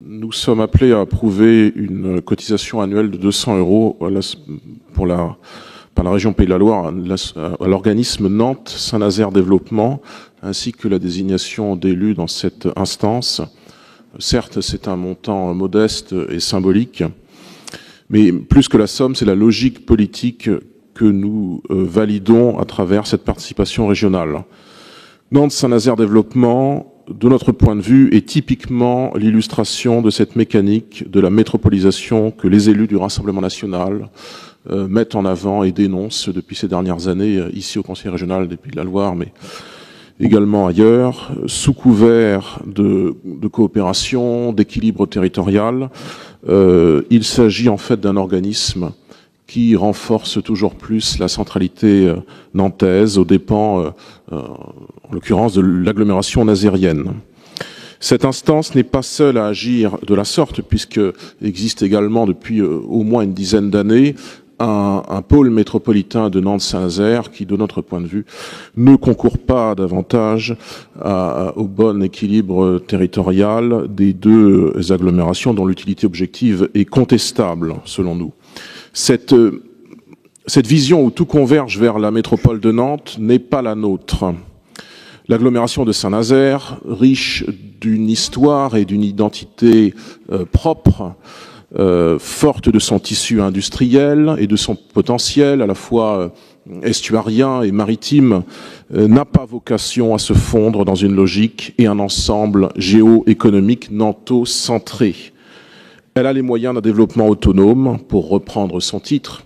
Nous sommes appelés à approuver une cotisation annuelle de 200 € par la région Pays de la Loire à l'organisme Nantes Saint-Nazaire Développement, ainsi que la désignation d'élus dans cette instance. Certes, c'est un montant modeste et symbolique, mais plus que la somme, c'est la logique politique que nous validons à travers cette participation régionale. Nantes Saint-Nazaire Développement, de notre point de vue, est typiquement l'illustration de cette mécanique de la métropolisation que les élus du Rassemblement national mettent en avant et dénoncent depuis ces dernières années, ici au Conseil régional des Pays de la Loire, mais également ailleurs, sous couvert de coopération, d'équilibre territorial. Il s'agit en fait d'un organisme qui renforce toujours plus la centralité nantaise aux dépens, en l'occurrence, de l'agglomération nazérienne. Cette instance n'est pas seule à agir de la sorte, puisqu'il existe également depuis au moins une dizaine d'années un pôle métropolitain de Nantes-Saint-Nazaire qui, de notre point de vue, ne concourt pas davantage au bon équilibre territorial des deux agglomérations dont l'utilité objective est contestable, selon nous. Cette vision où tout converge vers la métropole de Nantes n'est pas la nôtre. L'agglomération de Saint-Nazaire, riche d'une histoire et d'une identité propre, forte de son tissu industriel et de son potentiel à la fois estuarien et maritime, n'a pas vocation à se fondre dans une logique et un ensemble géoéconomique nanto-centré. Elle a les moyens d'un développement autonome, pour reprendre son titre,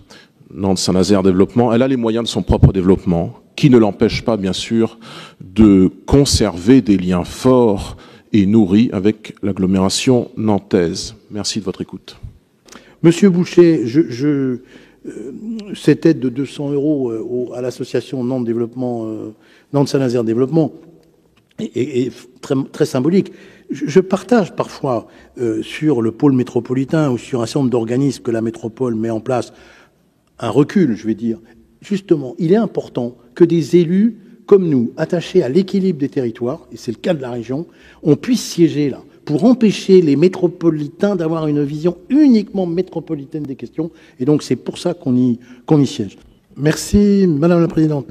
Nantes Saint-Nazaire Développement. Elle a les moyens de son propre développement, qui ne l'empêche pas, bien sûr, de conserver des liens forts et nourris avec l'agglomération nantaise. Merci de votre écoute. Monsieur Boucher, cette aide de 200 € à l'association Nantes Saint-Nazaire Développement est très, très symbolique. Je partage parfois sur le pôle métropolitain ou sur un certain nombre d'organismes que la métropole met en place un recul, je vais dire. Justement, il est important que des élus comme nous, attachés à l'équilibre des territoires, et c'est le cas de la région, on puisse siéger là pour empêcher les métropolitains d'avoir une vision uniquement métropolitaine des questions. Et donc c'est pour ça qu'on y siège. Merci, Madame la Présidente.